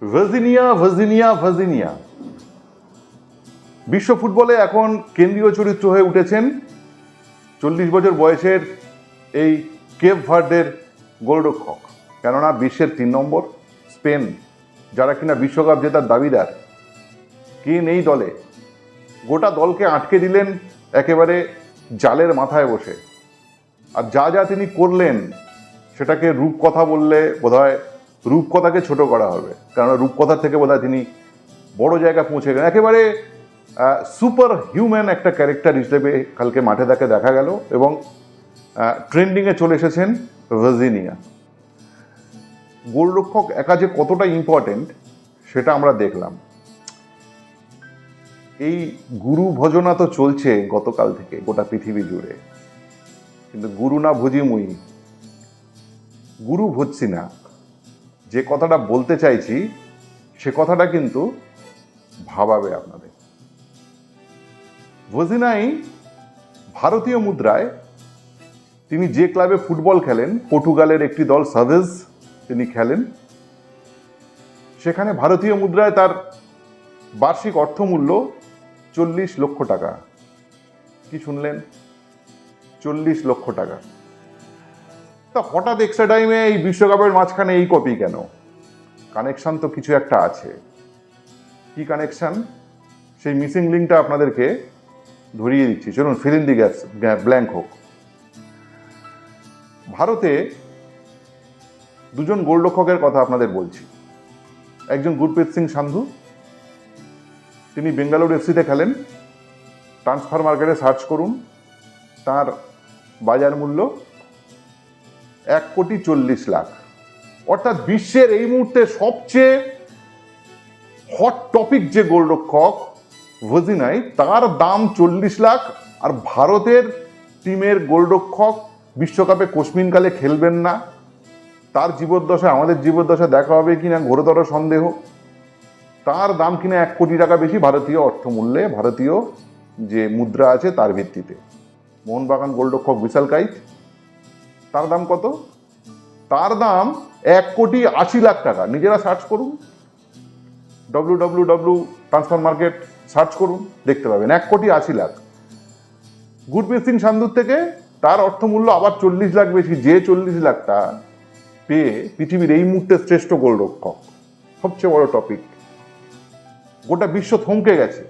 Virginia Virginia Virginia বিশ্ব ফুটবলে এখন কেন্দ্রীয় চরিত্র হয়ে উঠেছেন 40 বছর বয়সের এই কেপ ভার্ডের গোলরক্ষক। কেননা বিশ্বের 3 নম্বর স্পেন, যারা কিনা বিশ্বকাপ জেতার দাবিদার, কে নেই দলে, গোটা দলকে আটকে দিলেন একেবারে জালের মাথায় বসে। আর যা যা তিনি করলেন সেটাকে রূপকথা বললে বোধহয় রূপকথাকে ছোট করা হবে, কারণ রূপকথার থেকে বোধহয় তিনি বড় জায়গায় পৌঁছে গেলেন। একেবারে সুপার হিউম্যান একটা ক্যারেক্টার হিসেবে কালকে মাঠে তাকে দেখা গেল এবং ট্রেন্ডিংয়ে চলে এসেছেন ভার্জিনিয়া। গোলরক্ষক একা যে কতটা ইম্পর্টেন্ট সেটা আমরা দেখলাম। এই গুরু ভজনা তো চলছে গতকাল থেকে গোটা পৃথিবী জুড়ে, কিন্তু গুরু না ভজি মুই, গুরু ভজছি না। যে কথাটা বলতে চাইছি সে কথাটা কিন্তু ভাবাবে আপনাদের। ভজিনাই ভারতীয় মুদ্রায় তিনি যে ক্লাবে ফুটবল খেলেন, পর্তুগালের একটি দল সাভেজ তিনি খেলেন, সেখানে ভারতীয় মুদ্রায় তার বার্ষিক অর্থমূল্য 40 লক্ষ টাকা। কি শুনলেন? 40 লক্ষ টাকা। তা হঠাৎ এক্সট্রা টাইমে এই বিশ্বকাপের মাঝখানে এই কপি কেন? কানেকশন তো কিছু একটা আছে। কি কানেকশন? সেই মিসিং লিঙ্কটা আপনাদেরকে ধরিয়ে দিচ্ছি, চলুন fill in the gaps, blank হোক। ভারতে দুজন গোলরক্ষকের কথা আপনাদের বলছি। একজন গুরপ্রীত সিং সান্ধু, তিনি বেঙ্গালুরু এফসিতে খেলেন। ট্রান্সফার মার্কেটে সার্চ করুন, তার বাজার মূল্য 1,40,00,000,000। অর্থাৎ বিশ্বের এই মুহূর্তে সবচেয়ে হট টপিক যে গোলরক্ষক ভজিনাই, তার দাম 40 লাখ। আর ভারতের টিমের গোলরক্ষক বিশ্বকাপে কোশমিনকালে খেলবেন না, তার জীবদ্দশা আমাদের জীবদ্দশা দেখা হবে কিনা ঘোরতর সন্দেহ। তার দাম কিনা 1 কোটি টাকা বেশি ভারতীয় অর্থমূল্যে, ভারতীয় যে মুদ্রা আছে তার ভিত্তিতে। মোহনবাগান গোলরক্ষক বিশাল কাইত, তার দাম কত? তার দাম 1,80,00,000 টাকা। নিজেরা সার্চ করুন, www ট্রান্সফার মার্কেট সার্চ করুন, দেখতে পাবেন 1,80,00,000। গুরপ্রীত সিং সান্ধুর থেকে তার অর্থমূল্য আবার 40 লাখ বেশি। যে 40 লাখটা পেয়ে পৃথিবীর এই মুহূর্তে শ্রেষ্ঠ গোলরক্ষক, সবচেয়ে বড় টপিক, গোটা বিশ্ব থমকে গেছে।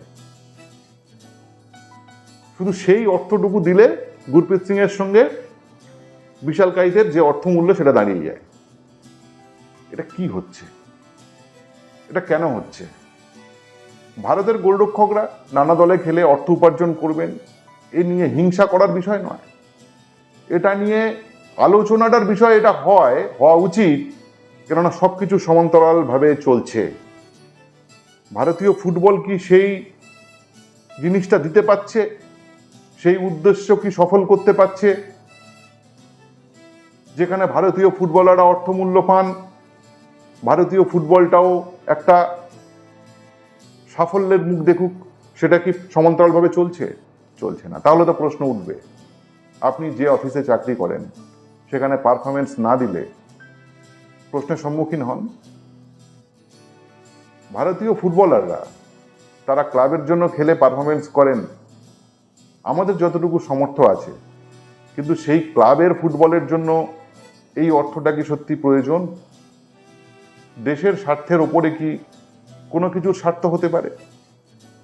শুধু সেই অর্থটুকু দিলে গুরপ্রীত সিং এর সঙ্গে বিশাল কাইতের যে অর্থমূল্য সেটা দাঁড়িয়ে যায়। এটা কি হচ্ছে? এটা কেন হচ্ছে? ভারতের গোলরক্ষকরা নানা দলে খেলে অর্থ উপার্জন করবেন, এ নিয়ে হিংসা করার বিষয় নয়। এটা নিয়ে আলোচনাটার বিষয় এটা হওয়া উচিত, কেননা সবকিছু সমান্তরালভাবে চলছে। ভারতীয় ফুটবল কি সেই জিনিসটা দিতে পারছে? সেই উদ্দেশ্য কি সফল করতে পারছে? যেখানে ভারতীয় ফুটবলাররা অর্থমূল্য পান, ভারতীয় ফুটবলটাও একটা সাফল্যের মুখ দেখুক, সেটা কি সমান্তরালভাবে চলছে? চলছে না। তাহলে তো প্রশ্ন উঠবে, আপনি যে অফিসে চাকরি করেন সেখানে পারফরমেন্স না দিলে প্রশ্নের সম্মুখীন হন। ভারতীয় ফুটবলাররা তারা ক্লাবের জন্য খেলে পারফরমেন্স করেন আমাদের যতটুকু সামর্থ্য আছে, কিন্তু সেই ক্লাবের ফুটবলের জন্য এই অর্থটা কি সত্যি প্রয়োজন? দেশের স্বার্থের ওপরে কি কোনো কিছুর স্বার্থ হতে পারে?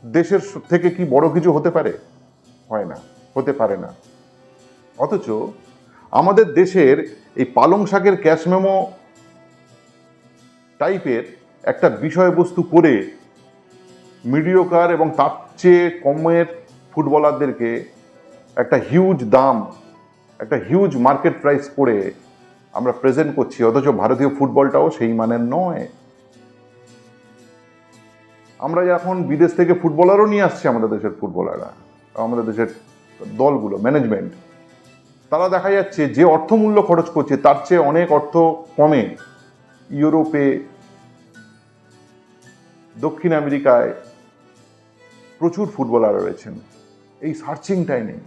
দেশের থেকে কি বড় কিছু হতে পারে? হয় না, হতে পারে না। অথচ আমাদের দেশের এই পালং শাকের ক্যাশ মেমো টাইপের একটা বিষয়বস্তু করে মিডিওকার এবং তার চেয়ে কমের ফুটবলারদেরকে একটা হিউজ দাম, একটা হিউজ মার্কেট প্রাইস করে আমরা প্রেজেন্ট করছি, অথচ ভারতীয় ফুটবলটাও সেই মানের নয়। আমরা এখন বিদেশ থেকে ফুটবলারও নিয়ে আসছি, আমাদের দেশের ফুটবলাররা, আমাদের দেশের দলগুলো, ম্যানেজমেন্ট, তারা দেখা যাচ্ছে যে অর্থমূল্য খরচ করছে তার চেয়ে অনেক অর্থ কমে ইউরোপে, দক্ষিণ আমেরিকায় প্রচুর ফুটবলার রয়েছেন। এই সার্চিংটাই নেই।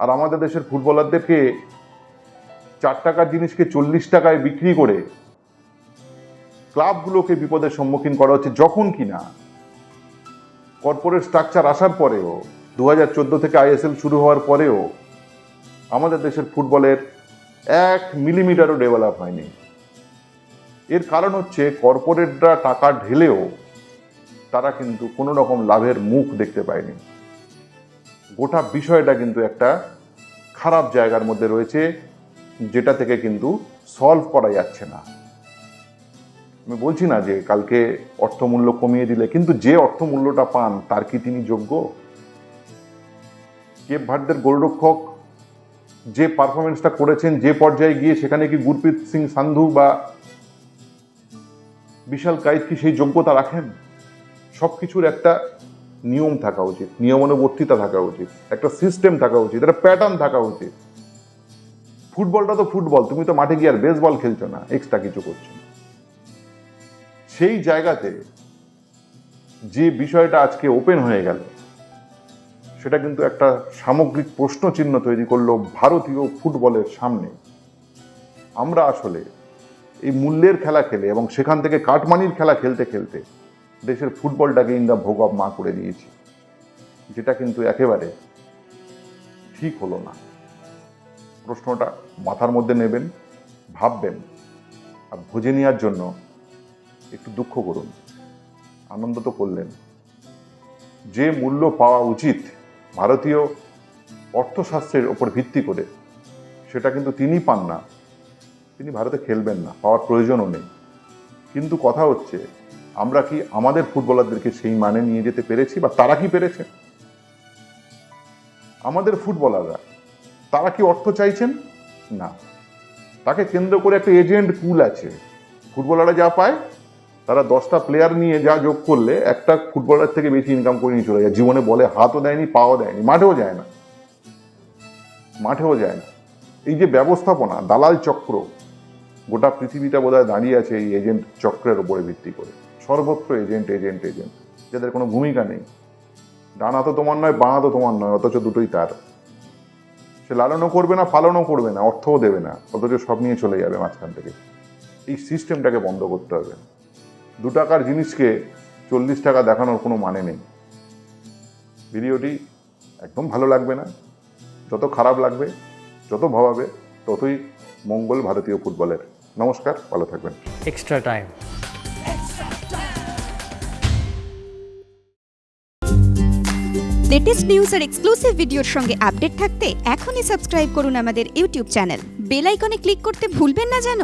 আর আমাদের দেশের ফুটবলারদেরকে 4 টাকার জিনিসকে 40 টাকায় বিক্রি করে ক্লাবগুলোকে বিপদের সম্মুখীন করা হচ্ছে, যখন কিনা কর্পোরেট স্ট্রাকচার আসার পরেও 2014 থেকে আইএসএল শুরু হওয়ার পরেও আমাদের দেশের ফুটবলের 1 মিলিমিটারও ডেভেলপ হয়নি। এর কারণ হচ্ছে কর্পোরেটরা টাকা ঢেলেও তারা কিন্তু কোনো রকম লাভের মুখ দেখতে পায়নি। গোটা বিষয়টা কিন্তু একটা খারাপ জায়গার মধ্যে রয়েছে, যেটা থেকে কিন্তু সলভ করা যাচ্ছে না। আমি বলছি না যে কালকে অর্থমূল্য কমিয়ে দিলে, কিন্তু যে অর্থমূল্যটা পান তার কি তিনি যোগ্য? কেপ ভার্দের গোলরক্ষক যে পারফরমেন্সটা করেছেন, যে পর্যায়ে গিয়ে, সেখানে কি গুরপ্রীত সিং সান্ধু বা বিশাল কাইত কি সেই যোগ্যতা রাখেন? সবকিছুর একটা নিয়ম থাকা উচিত, নিয়মানুবর্তিতা থাকা উচিত, একটা সিস্টেম থাকা উচিত, একটা প্যাটার্ন থাকা উচিত। ফুটবলটা তো ফুটবল, তুমি তো মাঠে গিয়ে আর বেসবল খেলছো না, এক্সট্রা কিছু করছো না। সেই জায়গাতে যে বিষয়টা আজকে ওপেন হয়ে গেল, সেটা কিন্তু একটা সামগ্রিক প্রশ্ন চিহ্ন তৈরি করলো ভারতীয় ফুটবলের সামনে। আমরা আসলে এই মূল্যের খেলা খেলে এবং সেখান থেকে কাটমানির খেলা খেলতে খেলতে দেশের ফুটবলটাকে ইন দ্য ভোগ অফ মা করে দিয়েছি, যেটা কিন্তু একেবারে ঠিক হলো না। প্রশ্নটা মাথার মধ্যে নেবেন, ভাববেন, আর বুঝে নেওয়ার জন্য একটু দুঃখ করুন, আনন্দ তো করলেন। যে মূল্য পাওয়া উচিত ভারতীয় অর্থশাস্ত্রের ওপর ভিত্তি করে, সেটা কিন্তু তিনি পান না। তিনি ভারতে খেলবেন না, পাওয়ার প্রয়োজনও নেই। কিন্তু কথা হচ্ছে, আমরা কি আমাদের ফুটবলারদেরকে সেই মানে নিয়ে যেতে পেরেছি, বা তারা কি পেরেছে? আমাদের ফুটবলাররা তারা কি অর্থ চাইছেন? না। তাকে কেন্দ্র করে একটা এজেন্ট পুল আছে। ফুটবলাররা যা পায়, তারা 10টা প্লেয়ার নিয়ে যা যোগ করলে একটা ফুটবলার থেকে বেশি ইনকাম করে নিয়ে চলে যায়। জীবনে বলে হাতও দেয়নি, পাও দেয়নি, মাঠেও যায় না। এই যে ব্যবস্থাপনা, দালাল চক্র, গোটা পৃথিবীটা বোধহয় দাঁড়িয়ে আছে এই এজেন্ট চক্রের উপরে ভিত্তি করে। সর্বত্র এজেন্ট, যাদের কোনো ভূমিকা নেই। ডানা তো তোমার নয়, বাঁ তো তোমার নয়, অথচ দুটোই তার। সে লালনও করবে না, পালনও করবে না, অর্থও দেবে না, অথচ সব নিয়ে চলে যাবে মাঝখান থেকে। এই সিস্টেমটাকে বন্ধ করতে হবে। 2 টাকার জিনিসকে 40 টাকা দেখানোর কোনো মানে নেই। ভিডিওটি একদম ভালো লাগবে না, যত খারাপ লাগবে, যত ভাবাবে, ততই মঙ্গল ভারতীয় ফুটবলের। নমস্কার, ভালো থাকবেন। Extra time. লেটেস্ট নিউজ আর এক্সক্লুসিভ ভিডিওর সঙ্গে আপডেট থাকতে এখনই সাবস্ক্রাইব করুন আমাদের ইউটিউব চ্যানেল। বেল আইকনে ক্লিক করতে ভুলবেন না যেন।